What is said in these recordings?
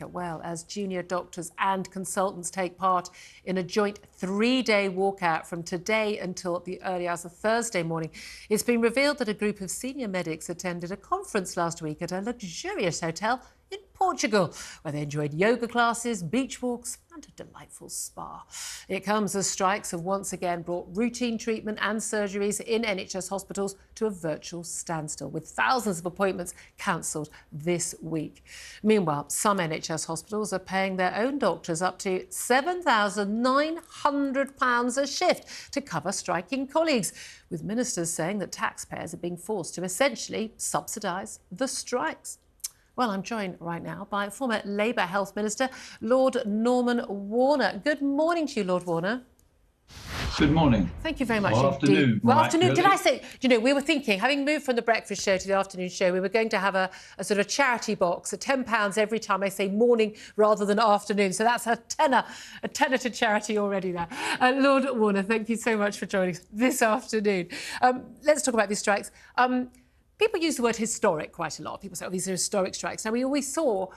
Well, as junior doctors and consultants take part in a joint 3-day walkout from today until the early hours of Thursday morning, it's been revealed that a group of senior medics attended a conference last week at a luxurious hotel in Portugal, where they enjoyed yoga classes, beach walks and a delightful spa. It comes as strikes have once again brought routine treatment and surgeries in NHS hospitals to a virtual standstill, with thousands of appointments cancelled this week. Meanwhile, some NHS hospitals are paying their own doctors up to £7,900 a shift to cover striking colleagues, with ministers saying that taxpayers are being forced to essentially subsidise the strikes. Well, I'm joined right now by former Labour Health Minister, Lord Norman Warner. Good morning to you, Lord Warner. Good morning. Thank you very much indeed. Afternoon. Well, afternoon. Did I say, we were thinking, having moved from the breakfast show to the afternoon show, we were going to have a sort of charity box of £10 every time I say morning rather than afternoon. So that's a tenner to charity already there. Lord Warner, thank you so much for joining us this afternoon. Let's talk about these strikes. People use the word historic quite a lot. People say, oh, these are historic strikes. Now, we always saw,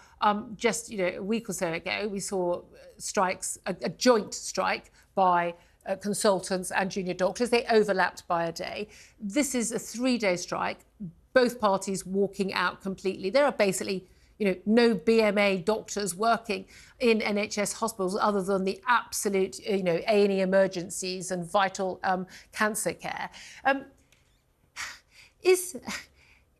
just a week or so ago, we saw strikes, a joint strike by consultants and junior doctors. They overlapped by a day. This is a 3-day strike, both parties walking out completely. There are basically, no BMA doctors working in NHS hospitals other than the absolute, A&E emergencies and vital cancer care.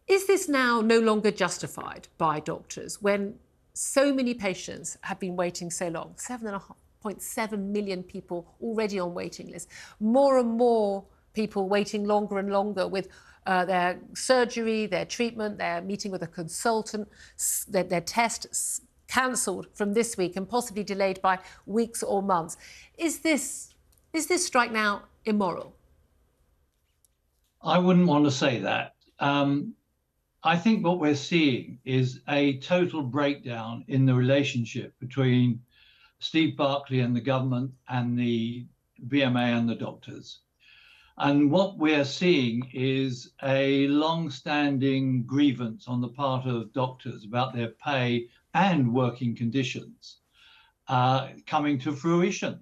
Is this now no longer justified by doctors when so many patients have been waiting so long? 7.7 million people already on waiting lists. More and more people waiting longer and longer with their surgery, their treatment, their meeting with a consultant, their tests cancelled from this week and possibly delayed by weeks or months. Is this strike now immoral? I wouldn't want to say that. I think what we're seeing is a total breakdown in the relationship between Steve Barclay and the government and the BMA and the doctors. And what we're seeing is a long-standing grievance on the part of doctors about their pay and working conditions coming to fruition.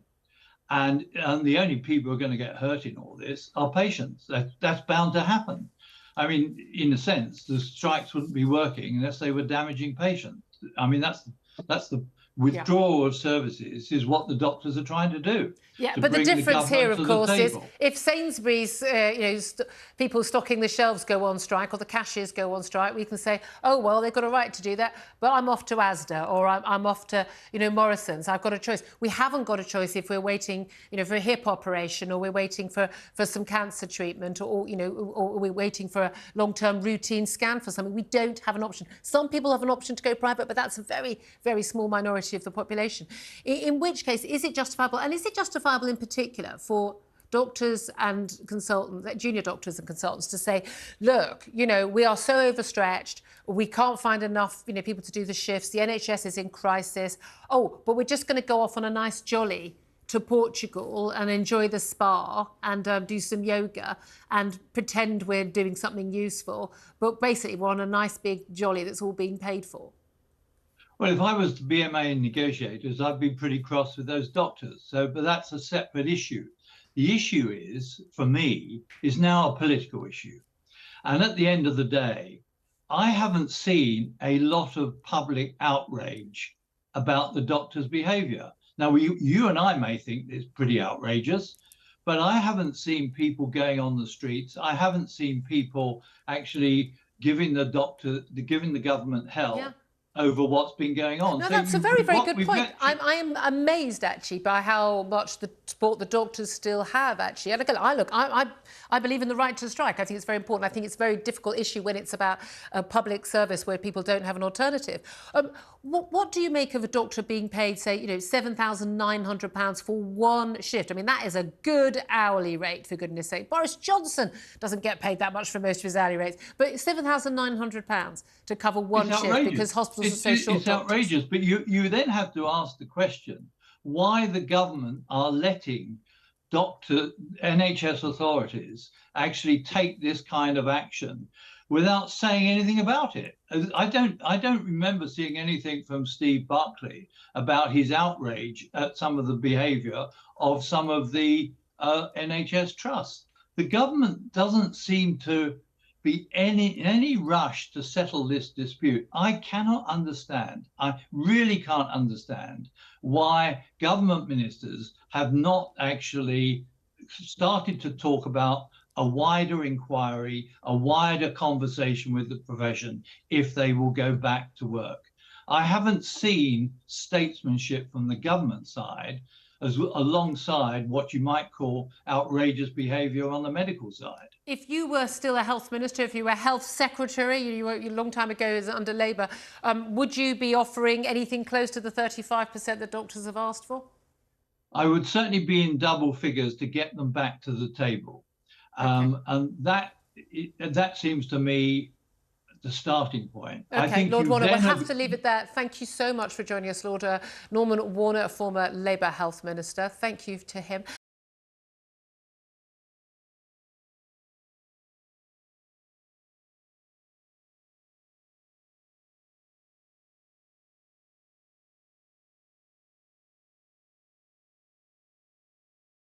And the only people who are going to get hurt in all this are patients. That's bound to happen. I mean, in a sense, the strikes wouldn't be working unless they were damaging patients. I mean, that's the withdrawal of services is what the doctors are trying to do. Yeah, but the difference here, of course, is if Sainsbury's, people stocking the shelves go on strike or the cashiers go on strike, we can say, oh, well, they've got a right to do that, but I'm off to Asda or I'm off to, Morrison's. I've got a choice. We haven't got a choice if we're waiting, for a hip operation or we're waiting for some cancer treatment or we're waiting for a long-term routine scan for something. We don't have an option. Some people have an option to go private, but that's a very, very small minority of the population. In which case, is it justifiable? And is it justifiable in particular for doctors and consultants, junior doctors and consultants, to say, look, we are so overstretched, we can't find enough, people to do the shifts, the NHS is in crisis. Oh, but we're just going to go off on a nice jolly to Portugal and enjoy the spa and do some yoga and pretend we're doing something useful. But basically, we're on a nice big jolly that's all being paid for. Well, if I was the BMA negotiators, I'd be pretty cross with those doctors. But that's a separate issue. The issue is, for me, is now a political issue. And at the end of the day, I haven't seen a lot of public outrage about the doctors' behaviour. Now, you and I may think it's pretty outrageous, but I haven't seen people going on the streets. I haven't seen people actually giving the government help. Yeah. Over what's been going on. No, that's a very, very good point. I am amazed, actually, by how much the support the doctors still have, actually. And again, I believe in the right to strike. I think it's very important. I think it's a very difficult issue when it's about a public service where people don't have an alternative. What do you make of a doctor being paid, say, £7,900 for one shift? I mean, that is a good hourly rate, for goodness sake. Boris Johnson doesn't get paid that much for most of his hourly rates, but £7,900 to cover one shift because hospitals are so short. It's outrageous, but you then have to ask the question why the government are letting NHS authorities actually take this kind of action without saying anything about it. I don't remember seeing anything from Steve Barclay about his outrage at some of the behaviour of some of the NHS trusts. The government doesn't seem to be in any rush to settle this dispute. I cannot understand, I really can't understand why government ministers have not actually started to talk about a wider inquiry, a wider conversation with the profession if they will go back to work. I haven't seen statesmanship from the government side as alongside what you might call outrageous behaviour on the medical side. If you were still a health minister, if you were health secretary, you were a long time ago under Labour, would you be offering anything close to the 35% that doctors have asked for? I would certainly be in double figures to get them back to the table. Okay. And that seems to me the starting point. Okay, I think Lord Warner, we'll have to leave it there. Thank you so much for joining us, Lord Norman Warner, a former Labour Health Minister. Thank you to him.